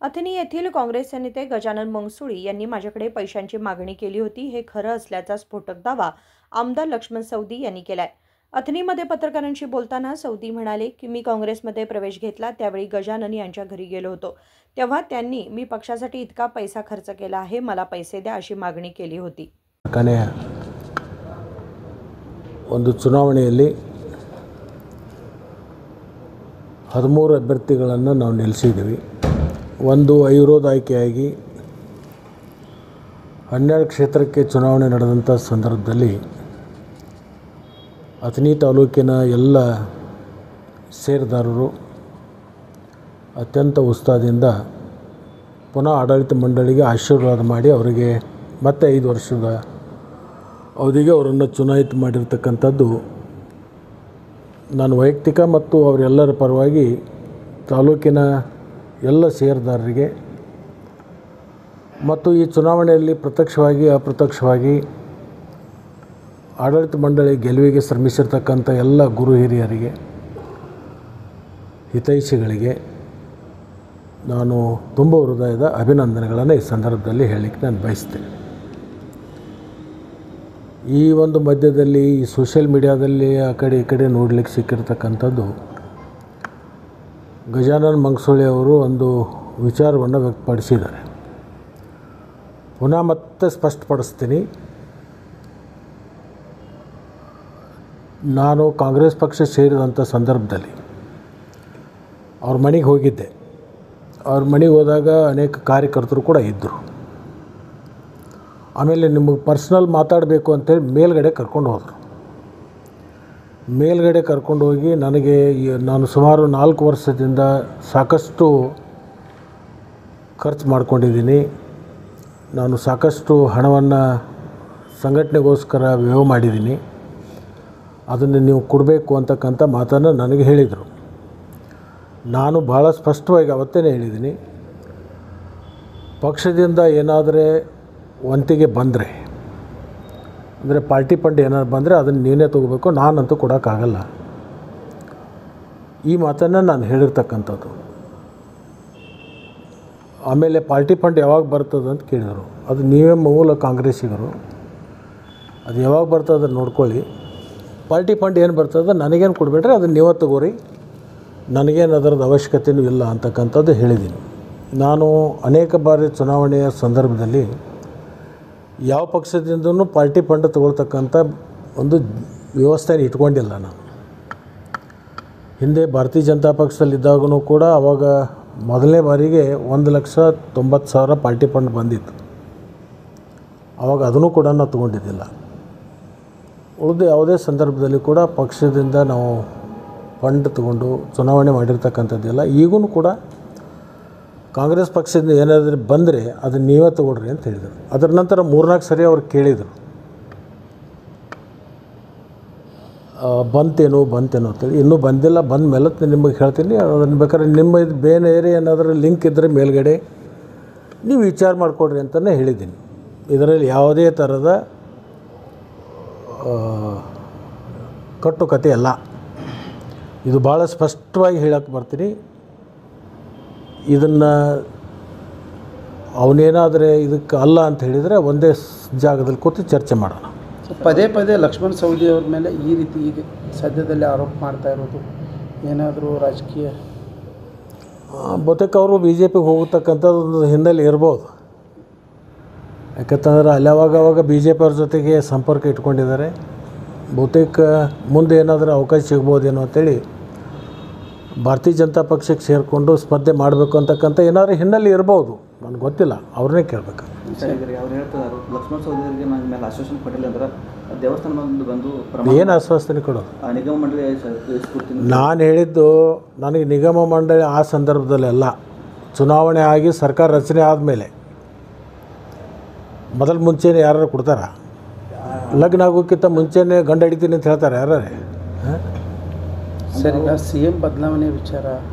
अथनी येथील काँग्रेसचे नेते गजानन मंगसुळी यांनी माझ्याकडे पैशांची मागणी केली होती हे खरं असल्याचा स्फोटक दावा आमदार लक्ष्मण सवदी यांनी केलाय. अथनीमध्ये पत्रकारांशी बोलताना सवदी म्हणाले की मी काँग्रेसमध्ये प्रवेश घेतला त्यावेळी गजानन यांच्या घरी गेलो होतो. तेव्हा त्यांनी मी पक्षासाठी इतका पैसा खर्च केला आहे, मला पैसे द्या अशी मागणी केली होती. ಒಂದು ಚುನಾವಣೆಯಲ್ಲಿ 13 ಅಭ್ಯರ್ಥಿಗಳನ್ನು ನಾವು ನಿಲ್ಲಿಸಿದ್ದೀವಿ. ಒಂದು ಅವಿರೋಧ ಆಯ್ಕೆಯಾಗಿ 12 ಕ್ಷೇತ್ರಕ್ಕೆ ಚುನಾವಣೆ ನಡೆದಂಥ ಸಂದರ್ಭದಲ್ಲಿ ಅಥಣಿ ತಾಲೂಕಿನ ಎಲ್ಲ ಷೇರುದಾರರು ಅತ್ಯಂತ ಉತ್ಸಾಹದಿಂದ ಪುನಃ ಆಡಳಿತ ಮಂಡಳಿಗೆ ಆಶೀರ್ವಾದ ಮಾಡಿ ಅವರಿಗೆ ಮತ್ತೆ 5 ವರ್ಷದ ಅವಧಿಗೆ ಅವರನ್ನು ಚುನಾಯಿತ ಮಾಡಿರ್ತಕ್ಕಂಥದ್ದು ನಾನು ವೈಯಕ್ತಿಕ ಮತ್ತು ಅವರೆಲ್ಲರ ಪರವಾಗಿ ತಾಲೂಕಿನ ಎಲ್ಲ ಷೇರುದಾರರಿಗೆ ಮತ್ತು ಈ ಚುನಾವಣೆಯಲ್ಲಿ ಪ್ರತ್ಯಕ್ಷವಾಗಿ ಅಪ್ರತ್ಯಕ್ಷವಾಗಿ ಆಡಳಿತ ಮಂಡಳಿ ಗೆಲುವಿಗೆ ಶ್ರಮಿಸಿರ್ತಕ್ಕಂಥ ಎಲ್ಲ ಗುರು ಹಿರಿಯರಿಗೆ ಹಿತೈಷಿಗಳಿಗೆ ನಾನು ತುಂಬ ಹೃದಯದ ಅಭಿನಂದನೆಗಳನ್ನು ಈ ಸಂದರ್ಭದಲ್ಲಿ ಹೇಳಲಿಕ್ಕೆ ನಾನು ಬಯಸ್ತೇನೆ. ಈ ಒಂದು ಮಧ್ಯದಲ್ಲಿ ಈ ಸೋಷಿಯಲ್ ಮೀಡಿಯಾದಲ್ಲಿ ಆ ಕಡೆ ಈ ಕಡೆ ನೋಡಲಿಕ್ಕೆ ಸಿಕ್ಕಿರ್ತಕ್ಕಂಥದ್ದು ಗಜಾನನ್ ಮಂಗಸೂಳಿ ಅವರು ಒಂದು ವಿಚಾರವನ್ನು ವ್ಯಕ್ತಪಡಿಸಿದ್ದಾರೆ. ಪುನಃ ಮತ್ತೆ ಸ್ಪಷ್ಟಪಡಿಸ್ತೀನಿ, ನಾನು ಕಾಂಗ್ರೆಸ್ ಪಕ್ಷ ಸೇರಿದಂಥ ಸಂದರ್ಭದಲ್ಲಿ ಅವ್ರ ಮನೆಗೆ ಹೋಗಿದ್ದೆ. ಅವ್ರ ಮನೆಗೆ ಹೋದಾಗ ಅನೇಕ ಕಾರ್ಯಕರ್ತರು ಕೂಡ ಇದ್ದರು. ಆಮೇಲೆ ನಿಮಗೆ ಪರ್ಸ್ನಲ್ ಮಾತಾಡಬೇಕು ಅಂತೇಳಿ ಮೇಲ್ಗಡೆ ಕರ್ಕೊಂಡು ಹೋದರು. ಮೇಲ್ಗಡೆ ಕರ್ಕೊಂಡು ಹೋಗಿ ನಾನು ಸುಮಾರು 4 ವರ್ಷದಿಂದ ಸಾಕಷ್ಟು ಖರ್ಚು ಮಾಡ್ಕೊಂಡಿದ್ದೀನಿ. ನಾನು ಸಾಕಷ್ಟು ಹಣವನ್ನು ಸಂಘಟನೆಗೋಸ್ಕರ ವ್ಯಯ ಮಾಡಿದ್ದೀನಿ. ಅದನ್ನು ನೀವು ಕೊಡಬೇಕು ಅಂತಕ್ಕಂಥ ಮಾತನ್ನು ನನಗೆ ಹೇಳಿದರು. ನಾನು ಭಾಳ ಸ್ಪಷ್ಟವಾಗಿ ಅವತ್ತೇ ಹೇಳಿದ್ದೀನಿ, ಪಕ್ಷದಿಂದ ಏನಾದರೆ ವಂತಿಗೆ ಬಂದರೆ ಅಂದರೆ ಪಾರ್ಟಿ ಫಂಡ್ ಏನಾದ್ರು ಬಂದರೆ ಅದನ್ನು ನೀನೇ ತೊಗೋಬೇಕು, ನಾನಂತೂ ಕೊಡೋಕ್ಕಾಗಲ್ಲ. ಈ ಮಾತನ್ನು ನಾನು ಹೇಳಿರ್ತಕ್ಕಂಥದ್ದು. ಆಮೇಲೆ ಪಾರ್ಟಿ ಫಂಡ್ ಯಾವಾಗ ಬರ್ತದೆ ಅಂತ ಕೇಳಿದರು. ಅದು ನೀವೇ ಮೂಲ ಕಾಂಗ್ರೆಸ್ಸಿಗರು, ಅದು ಯಾವಾಗ ಬರ್ತದೆ ಅದನ್ನು ನೋಡ್ಕೊಳ್ಳಿ. ಪಾರ್ಟಿ ಫಂಡ್ ಏನು ಬರ್ತದೆ ನನಗೇನು ಕೊಡಬೇಡ್ರಿ, ಅದನ್ನು ನೀವೇ ತಗೋರಿ, ನನಗೇನು ಅದರದ್ದು ಅವಶ್ಯಕತೆಯೂ ಇಲ್ಲ ಅಂತಕ್ಕಂಥದ್ದು ಹೇಳಿದ್ದೀನಿ. ನಾನು ಅನೇಕ ಬಾರಿ ಚುನಾವಣೆಯ ಸಂದರ್ಭದಲ್ಲಿ ಯಾವ ಪಕ್ಷದಿಂದನೂ ಪಾರ್ಟಿ ಫಂಡ್ ತೊಗೊಳ್ತಕ್ಕಂಥ ಒಂದು ವ್ಯವಸ್ಥೆನ ಇಟ್ಕೊಂಡಿಲ್ಲ. ನಾನು ಹಿಂದೆ ಭಾರತೀಯ ಜನತಾ ಪಕ್ಷದಲ್ಲಿದ್ದಾಗೂ ಕೂಡ ಆವಾಗ ಮೊದಲನೇ ಬಾರಿಗೆ 1,90,000 ಪಾರ್ಟಿ ಫಂಡ್ ಬಂದಿತ್ತು. ಆವಾಗ ಅದನ್ನು ಕೂಡ ನಾವು ತೊಗೊಂಡಿದ್ದಿಲ್ಲ. ಉಳಿದು ಯಾವುದೇ ಸಂದರ್ಭದಲ್ಲಿ ಕೂಡ ಪಕ್ಷದಿಂದ ನಾವು ಫಂಡ್ ತೊಗೊಂಡು ಚುನಾವಣೆ ಮಾಡಿರ್ತಕ್ಕಂಥದ್ದಿಲ್ಲ. ಈಗೂ ಕೂಡ ಕಾಂಗ್ರೆಸ್ ಪಕ್ಷದಿಂದ ಏನಾದರೂ ಬಂದರೆ ಅದನ್ನು ನೀವೇ ತೊಗೊಳ್ರಿ ಅಂತ ಹೇಳಿದರು. ಅದರ ನಂತರ 3-4 ಸರಿ ಅವ್ರು ಕೇಳಿದರು, ಬಂತೇನೋ ಅಂತೇಳಿ. ಇನ್ನೂ ಬಂದಿಲ್ಲ, ಬಂದ ಮೇಲೆ ನಿಮಗೆ ಹೇಳ್ತೀನಿ. ಅದನ್ನು ಬೇಕಾದ್ರೆ ನಿಮ್ಮ ಬೇರೆ ಏನಾದರೂ ಲಿಂಕ್ ಇದ್ದರೆ ಮೇಲ್ಗಡೆ ನೀವು ವಿಚಾರ ಮಾಡಿಕೊಡ್ರಿ ಅಂತಲೇ ಹೇಳಿದ್ದೀನಿ. ಇದರಲ್ಲಿ ಯಾವುದೇ ಥರದ ಕಟ್ಟುಕತೆ ಅಲ್ಲ. ಇದು ಭಾಳ ಸ್ಪಷ್ಟವಾಗಿ ಹೇಳಕ್ಕೆ ಬರ್ತೀನಿ. ಇದನ್ನು ಅವನೇನಾದರೆ ಇದಕ್ಕೆ ಅಲ್ಲ ಅಂತ ಹೇಳಿದರೆ ಒಂದೇ ಜಾಗದಲ್ಲಿ ಕೂತು ಚರ್ಚೆ ಮಾಡೋಣ. ಪದೇ ಪದೇ ಲಕ್ಷ್ಮಣ ಸವದಿ ಅವ್ರ ಮೇಲೆ ಈ ರೀತಿ ಈಗ ಸದ್ಯದಲ್ಲಿ ಆರೋಪ ಮಾಡ್ತಾ ಇರೋದು ಏನಾದರೂ ರಾಜಕೀಯ ಬಹುತೇಕ ಅವರು BJPಗೆ ಹೋಗತಕ್ಕಂಥದ್ದು ಒಂದು ಹಿನ್ನೆಲೆ ಇರ್ಬೋದು. ಯಾಕಂತಂದ್ರೆ ಅವಾಗ BJP ಅವ್ರ ಜೊತೆಗೆ ಸಂಪರ್ಕ ಇಟ್ಕೊಂಡಿದ್ದಾರೆ. ಬಹುತೇಕ ಮುಂದೆ ಏನಾದರೂ ಅವಕಾಶ ಸಿಗ್ಬೋದೇನೋ ಅಂತೇಳಿ ಭಾರತೀಯ ಜನತಾ ಪಕ್ಷಕ್ಕೆ ಸೇರಿಕೊಂಡು ಸ್ಪರ್ಧೆ ಮಾಡಬೇಕು ಅಂತಕ್ಕಂಥ ಏನಾದರೂ ಹಿನ್ನೆಲೆ ಇರ್ಬೋದು, ನನಗೆ ಗೊತ್ತಿಲ್ಲ, ಅವ್ರನ್ನೇ ಕೇಳಬೇಕು. ಅವ್ರು ಹೇಳ್ತಾರೆ ಲಕ್ಷ್ಮಣ ಸವದಿಯವರಿಗೆ ನನ್ನ ಮೇಲೆ ಆಶ್ವಾಸನೆ ಕೊಟ್ಟಿಲ್ಲ ಅಂದ್ರೆ ದೇವಸ್ಥಾನ ಬಂದು ಏನು ಆಶ್ವಾಸನೆ ಕೊಡೋದು? ನಿಗಮ ಮಂಡಳಿ ನಾನು ಹೇಳಿದ್ದು, ನನಗೆ ನಿಗಮ ಮಂಡಳಿ ಆ ಸಂದರ್ಭದಲ್ಲೆಲ್ಲ ಚುನಾವಣೆ ಆಗಿ ಸರ್ಕಾರ ರಚನೆ ಆದಮೇಲೆ ಮುಂಚೆನೇ ಯಾರು ಕೊಡ್ತಾರ? ಲಗ್ನ ಆಗೋಕ್ಕಿಂತ ಮುಂಚೆನೇ ಗಂಡು ಹಿಡಿತೀನಿ ಅಂತ ಹೇಳ್ತಾರೆ ಯಾರೇ? ಸರ್, ಈಗ CM ಬದಲಾವಣೆ ವಿಚಾರ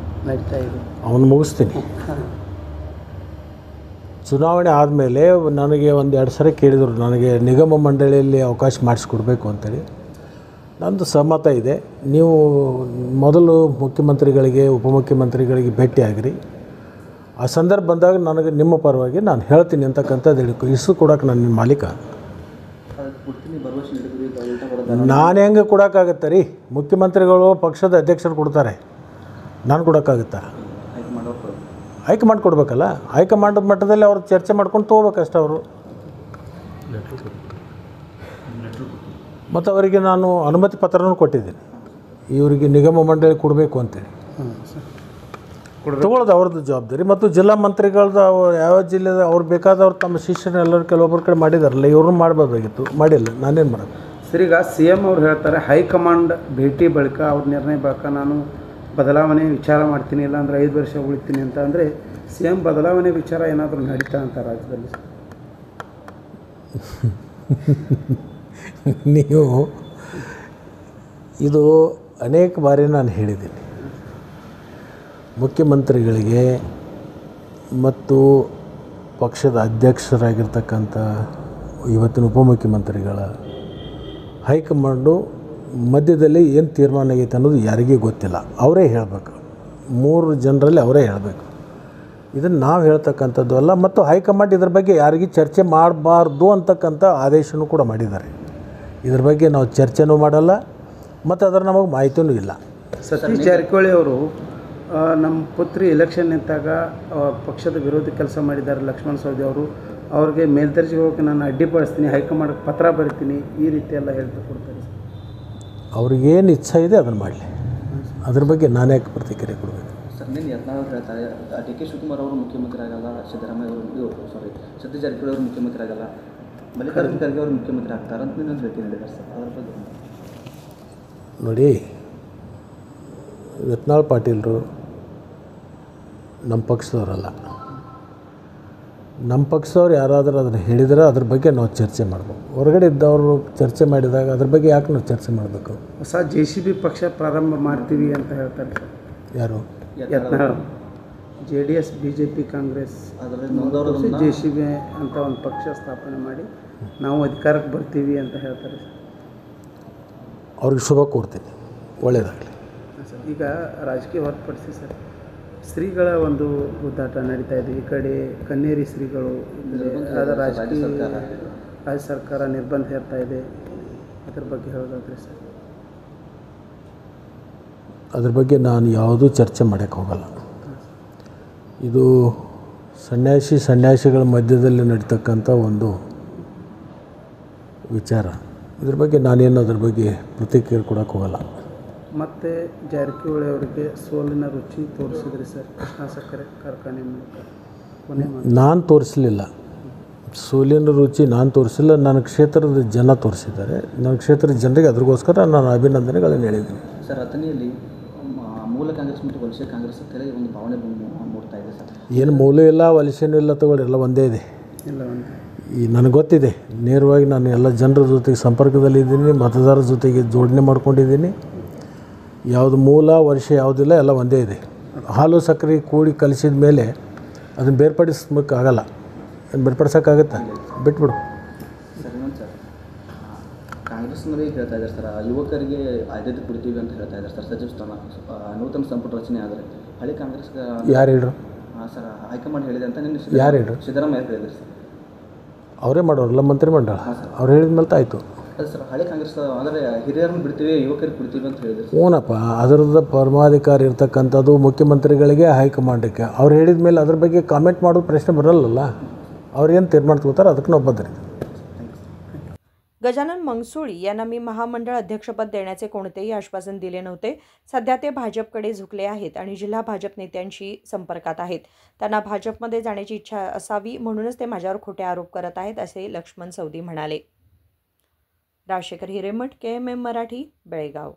ನಡೀತಾ ಇದೆ, ಅವನು ಮುಗಿಸ್ತೀನಿ. ಚುನಾವಣೆ ಆದಮೇಲೆ ನನಗೆ 1-2 ಸರಿ ಕೇಳಿದರು, ನನಗೆ ನಿಗಮ ಮಂಡಳಿಯಲ್ಲಿ ಅವಕಾಶ ಮಾಡಿಸ್ಕೊಡ್ಬೇಕು ಅಂತೇಳಿ. ನಂದು ಸಮ್ಮತ ಇದೆ. ನೀವು ಮೊದಲು ಮುಖ್ಯಮಂತ್ರಿಗಳಿಗೆ ಉಪಮುಖ್ಯಮಂತ್ರಿಗಳಿಗೆ ಭೇಟಿಯಾಗಿರಿ, ಆ ಸಂದರ್ಭ ಬಂದಾಗ ನನಗೆ ನಿಮ್ಮ ಪರವಾಗಿ ನಾನು ಹೇಳ್ತೀನಿ ಅಂತಕ್ಕಂಥದ್ದು ಹೇಳಿ ಇಸು ಕೊಡೋಕೆ ನಾನು ನಿಮ್ಮ ಮಾಲೀಕ. ಅದಕ್ಕೆ ಕೊಡ್ತೀನಿ ಭರವಸೆ ನೀಡಿದ್ರು, ಈಗ ಉಲ್ಟಾ ಹೊಡೆದ. ನಾನು ಹೆಂಗೆ ಕೊಡೋಕ್ಕಾಗತ್ತೆ ರೀ? ಮುಖ್ಯಮಂತ್ರಿಗಳು ಪಕ್ಷದ ಅಧ್ಯಕ್ಷರು ಕೊಡ್ತಾರೆ, ನಾನು ಕೊಡೋಕ್ಕಾಗುತ್ತಾ? ಹೈಕಮಾಂಡ್ ಅವ್ರು ಕೊಡೋದು. ಹೈಕಮಾಂಡ್ ಕೊಡಬೇಕಲ್ಲ. ಹೈಕಮಾಂಡ್ ಮಟ್ಟದಲ್ಲಿ ಅವ್ರು ಚರ್ಚೆ ಮಾಡ್ಕೊಂಡು ತೊಗೋಬೇಕಷ್ಟೆ ಅವರು. ಮತ್ತು ಅವರಿಗೆ ನಾನು ಅನುಮತಿ ಪತ್ರನೂ ಕೊಟ್ಟಿದ್ದೀನಿ, ಇವರಿಗೆ ನಿಗಮ ಮಂಡಳಿ ಕೊಡಬೇಕು ಅಂತೇಳಿ. ತೊಗೊಳ್ಳೋದು ಅವ್ರದ್ದು ಜವಾಬ್ದಾರಿ. ಮತ್ತು ಜಿಲ್ಲಾ ಮಂತ್ರಿಗಳದ್ದು ಯಾವ ಜಿಲ್ಲೆದ ಅವ್ರು ಬೇಕಾದವ್ರು ತಮ್ಮ ಶಿಷ್ಯನ ಎಲ್ಲರೂ ಕೆಲವೊಬ್ಬರ ಕಡೆ ಮಾಡಿದಾರಲ್ಲ, ಇವ್ರನ್ನೂ ಮಾಡ್ಬೋದಾಗಿತ್ತು, ಮಾಡಿಲ್ಲ. ನಾನೇನು ಮಾಡೋದು ಸರ್? ಈಗ ಸಿ ಎಮ್ ಅವ್ರು ಹೇಳ್ತಾರೆ ಹೈಕಮಾಂಡ್ ಭೇಟಿ ಬಳಿಕ ಅವ್ರ ನಿರ್ಣಯ ಬಳಿಕ ನಾನು ಬದಲಾವಣೆ ವಿಚಾರ ಮಾಡ್ತೀನಿ, ಇಲ್ಲಾಂದ್ರೆ 5 ವರ್ಷ ಉಳಿತೀನಿ ಅಂತ. ಅಂದರೆ ಸಿ ಎಮ್ ಬದಲಾವಣೆ ವಿಚಾರ ಏನಾದರೂ ನಡೀತಾ ಅಂತ ರಾಜ್ಯದಲ್ಲಿ? ನೀವು ಇದು ಅನೇಕ ಬಾರಿ ನಾನು ಹೇಳಿದ್ದೀನಿ ಮುಖ್ಯಮಂತ್ರಿಗಳಿಗೆ ಮತ್ತು ಪಕ್ಷದ ಅಧ್ಯಕ್ಷರಾಗಿರ್ತಕ್ಕಂಥ ಇವತ್ತಿನ ಉಪಮುಖ್ಯಮಂತ್ರಿಗಳ ಹೈಕಮಾಂಡು ಮಧ್ಯದಲ್ಲಿ ಏನು ತೀರ್ಮಾನ ಆಗೈತೆ ಅನ್ನೋದು ಯಾರಿಗೂ ಗೊತ್ತಿಲ್ಲ. ಅವರೇ ಹೇಳಬೇಕು, 3 ಜನರಲ್ಲಿ ಅವರೇ ಹೇಳಬೇಕು. ಇದನ್ನು ನಾವು ಹೇಳ್ತಕ್ಕಂಥದ್ದು ಅಲ್ಲ. ಮತ್ತು ಹೈಕಮಾಂಡ್ ಇದ್ರ ಬಗ್ಗೆ ಯಾರಿಗೂ ಚರ್ಚೆ ಮಾಡಬಾರ್ದು ಅಂತಕ್ಕಂಥ ಆದೇಶನೂ ಕೂಡ ಮಾಡಿದ್ದಾರೆ. ಇದ್ರ ಬಗ್ಗೆ ನಾವು ಚರ್ಚೆನೂ ಮಾಡಲ್ಲ ಮತ್ತು ಅದರ ನಮಗೆ ಮಾಹಿತಿಯೂ ಇಲ್ಲ. ಸತೀಶ್ ಜಾರಕಿಹೊಳಿ ಅವರು ನಮ್ಮ ಪುತ್ರಿ ಎಲೆಕ್ಷನ್ ನಿಂತಾಗ ಪಕ್ಷದ ವಿರೋಧಿ ಕೆಲಸ ಮಾಡಿದ್ದಾರೆ ಲಕ್ಷ್ಮಣ ಸವದಿ ಅವರು. ಅವ್ರಿಗೆ ಮೇಲ್ದರ್ಜೆಗೆ ಹೋಗಿ ನಾನು ಅಡ್ಡಿಪಡಿಸ್ತೀನಿ, ಹೈಕಮಾಂಡ್ಗೆ ಪತ್ರ ಬರಿತೀನಿ, ಈ ರೀತಿ ಎಲ್ಲ ಹೇಳ್ತಾ ಕೊಡ್ತಾರೆ. ಅವ್ರಿಗೇನು ಇಚ್ಛೆ ಇದೆ ಅದನ್ನು ಮಾಡಲಿ, ಅದ್ರ ಬಗ್ಗೆ ನಾನೇ ಯಾಕೆ ಪ್ರತಿಕ್ರಿಯೆ ಕೊಡಬೇಕು? ಸರ್ ನಿನ್ನೆ ಯತ್ನಾಳ್ ಅವರು ಹೇಳ್ತಾರೆ ಡಿ ಕೆ ಶಿವಕುಮಾರ್ ಅವರು ಮುಖ್ಯಮಂತ್ರಿ ಆಗಲ್ಲ, ಸಿದ್ದರಾಮಯ್ಯ ಅವರು ಸತೀಶ್ ಜಾರಕಿಹೊಳಿ ಅವರು ಮುಖ್ಯಮಂತ್ರಿ ಆಗಲ್ಲ, ಮಲ್ಲಿಕಾರ್ಜುನ ಖರ್ಗೆ ಅವರು ಮುಖ್ಯಮಂತ್ರಿ ಆಗ್ತಾರೆ ಅಂತ ನಾನು ಹೇಳ್ತೀನಿ ಹೇಳಿದ್ದಾರೆ ಸರ್. ಅದ್ರ ಬಗ್ಗೆ ನೋಡಿ, ಯತ್ನಾಳ್ ಪಾಟೀಲರು ನಮ್ಮ ಪಕ್ಷದವರಲ್ಲ. ನಮ್ಮ ಪಕ್ಷದವ್ರು ಯಾರಾದರೂ ಅದನ್ನು ಹೇಳಿದರೆ ಅದ್ರ ಬಗ್ಗೆ ನಾವು ಚರ್ಚೆ ಮಾಡ್ಬೇಕು. ಹೊರಗಡೆ ಇದ್ದವರು ಚರ್ಚೆ ಮಾಡಿದಾಗ ಅದ್ರ ಬಗ್ಗೆ ಯಾಕೆ ನಾವು ಚರ್ಚೆ ಮಾಡಬೇಕು? ಹೊಸ JCB ಪಕ್ಷ ಪ್ರಾರಂಭ ಮಾಡ್ತೀವಿ ಅಂತ ಹೇಳ್ತಾರೆ ಸರ್. ಯಾರು? ಯತ್ನಾಳ್. JDS BJP ಕಾಂಗ್ರೆಸ್ ಅದರಲ್ಲಿ JCB ಅಂತ ಒಂದು ಪಕ್ಷ ಸ್ಥಾಪನೆ ಮಾಡಿ ನಾವು ಅಧಿಕಾರಕ್ಕೆ ಬರ್ತೀವಿ ಅಂತ ಹೇಳ್ತಾರೆ ಸರ್. ಅವ್ರಿಗೆ ಶುಭ ಕೋರ್ತೀನಿ, ಒಳ್ಳೆಯದಾಗಲಿ ಸರ್. ಈಗ ರಾಜಕೀಯ ಹೊರತುಪಡಿಸಿ ಸರ್, ಶ್ರೀಗಳ ಒಂದು ಗುದ್ದಾಟ ನಡೀತಾ ಇದೆ. ಈ ಕಡೆ ಕನ್ನೇರಿ ಶ್ರೀಗಳು, ಅದರ ರಾಜಕೀಯ ರಾಜ್ಯ ಸರ್ಕಾರ ನಿರ್ಬಂಧ ಹೇರ್ತಾ ಇದೆ. ಅದ್ರ ಬಗ್ಗೆ ಹೇಳೋದಾದ್ರೆ ಸರ್? ಅದ್ರ ಬಗ್ಗೆ ನಾನು ಯಾವುದೂ ಚರ್ಚೆ ಮಾಡೋಕ್ಕೆ ಹೋಗಲ್ಲ. ಇದು ಸನ್ಯಾಸಿಗಳ ಮಧ್ಯದಲ್ಲಿ ನಡೀತಕ್ಕಂಥ ಒಂದು ವಿಚಾರ. ಇದ್ರ ಬಗ್ಗೆ ನಾನೇನು ಅದ್ರ ಬಗ್ಗೆ ಪ್ರತಿಕ್ರಿಯೆ ಕೊಡೋಕ್ಕೆ ಹೋಗಲ್ಲ. ಮತ್ತು ಜಾರಕಿಹೊಳಿ ಅವರಿಗೆ ಸೋಲಿನ ರುಚಿ ತೋರಿಸಿದ್ರಿ ಸರ್ ಕೃಷ್ಣ ಸಕ್ಕರೆ ಕಾರ್ಖಾನೆ ಮೂಲಕ. ಕೊನೆ ನಾನು ತೋರಿಸಲಿಲ್ಲ, ಸೋಲಿನ ರುಚಿ ನಾನು ತೋರಿಸಿಲ್ಲ, ನನ್ನ ಕ್ಷೇತ್ರದ ಜನ ತೋರಿಸಿದ್ದಾರೆ. ನನ್ನ ಕ್ಷೇತ್ರದ ಜನರಿಗೆ ಅದ್ರಗೋಸ್ಕರ ನಾನು ಅಭಿನಂದನೆಗಳನ್ನು ಹೇಳಿದ್ದೀನಿ. ಸರ್ ಅಥಣಿಯಲ್ಲಿ ಮೂಲ ಕಾಂಗ್ರೆಸ್ ಮತ್ತು ವಲಸೆ ಕಾಂಗ್ರೆಸ್ ಅಂತೇಳಿ ಒಂದು ಭಾವನೆ ಮೂಡ್ತಾ ಇದೆ ಸರ್. ಏನು ಮೂಲ ಇಲ್ಲ, ವಲಸೆನೂ ಇಲ್ಲ, ತಗೊಳ್ಳಿ, ಎಲ್ಲ ಒಂದೇ ಇದೆ. ಇಲ್ಲ ಒಂದು ಈ ನನಗೆ ಗೊತ್ತಿದೆ, ನೇರವಾಗಿ ನಾನು ಎಲ್ಲ ಜನರ ಜೊತೆಗೆ ಸಂಪರ್ಕದಲ್ಲಿದ್ದೀನಿ, ಮತದಾರರ ಜೊತೆಗೆ ಜೋಡಣೆ ಮಾಡ್ಕೊಂಡಿದ್ದೀನಿ. ಯಾವುದು ಮೂಲ ವರ್ಷ ಯಾವುದಿಲ್ಲ, ಎಲ್ಲ ಒಂದೇ ಇದೆ. ಹಾಲು ಸಕ್ಕರೆ ಕೂಡಿ ಕಲಿಸಿದ ಮೇಲೆ ಅದನ್ನು ಬೇರ್ಪಡಿಸೋಕ್ಕಾಗಲ್ಲ. ಏನು ಬೇರ್ಪಡಿಸೋಕ್ಕಾಗತ್ತಾ? ಬಿಟ್ಬಿಡು. ಸರ್ ಇನ್ನೊಂದು ಸರ್, ಕಾಂಗ್ರೆಸ್ನವರಿಗೆ ಹೇಳ್ತಾ ಇದ್ದಾರೆ ಸರ್, ಯುವಕರಿಗೆ ಆದ್ಯತೆ ಕೊಡ್ತೀವಿ ಅಂತ ಹೇಳ್ತಾ ಇದ್ದಾರೆ ಸರ್. ಸಚಿವ ಸ್ಥಾನ ನೂತನ ಸಂಪುಟ ರಚನೆ ಆದರೆ ಹಳೆ ಕಾಂಗ್ರೆಸ್ಗೆ ಯಾರು ಹೇಳ್ರು? ಸರ್ ಹೈಕಮಾಂಡ್ ಹೇಳಿದೆ ಅಂತ ನಿನ್ನೆ ಯಾರು ಹೇಳ್ರು? ಸಿದ್ದರಾಮಯ್ಯ ಹೇಳಿದ್ರು ಸರ್. ಅವರೇ ಮಾಡೋರಲ್ಲ ಮಂತ್ರಿಮಂಡಲ, ಅವ್ರು ಹೇಳಿದ ಮೇಲೆ ಆಯಿತು. ಅದು ಸರ್ ಹಳೆ ಕಾಂಗ್ರೆಸ್ ಅಂದರೆ ಹಿರಿಯರನ್ನು ಬಿಡ್ತೀವಿ, ಯುವಕರಿಗೆ ಕೊಡ್ತೀವಿ ಅಂತ ಹೇಳಿದ್ರು. ಹ್ಞೂನಪ್ಪ, ಅದರದ್ದು ಪರಮಾಧಿಕಾರ ಇರ್ತಕ್ಕಂಥದ್ದು ಮುಖ್ಯಮಂತ್ರಿಗಳಿಗೆ, ಹೈಕಮಾಂಡಕ್ಕೆ. ಅವ್ರು ಹೇಳಿದ ಮೇಲೆ ಅದ್ರ ಬಗ್ಗೆ ಕಾಮೆಂಟ್ ಮಾಡೋದು ಪ್ರಶ್ನೆ ಬರಲ್ಲಲ್ಲ. ಅವ್ರೇನು ತೀರ್ಮಾನ ತಗೋತಾರೆ ಅದಕ್ಕೆ ನಾವು ಬದ್ಧರಿ. गजानन मंगसुळी यांना मी महामंडळ अध्यक्षपद देण्याचे कोणतेही आश्वासन दिले नव्हते. सध्या ते भाजपकडे झुकले आहेत आणि जिल्हा भाजप नेत्यांशी संपर्कात आहेत. त्यांना भाजपमध्ये जाण्याची इच्छा असावी म्हणूनच ते माझ्यावर खोटे आरोप करत आहेत, असे लक्ष्मण सवदी म्हणाले. राजशेखर हिरेमठ, KMM मराठी, बेळगाव.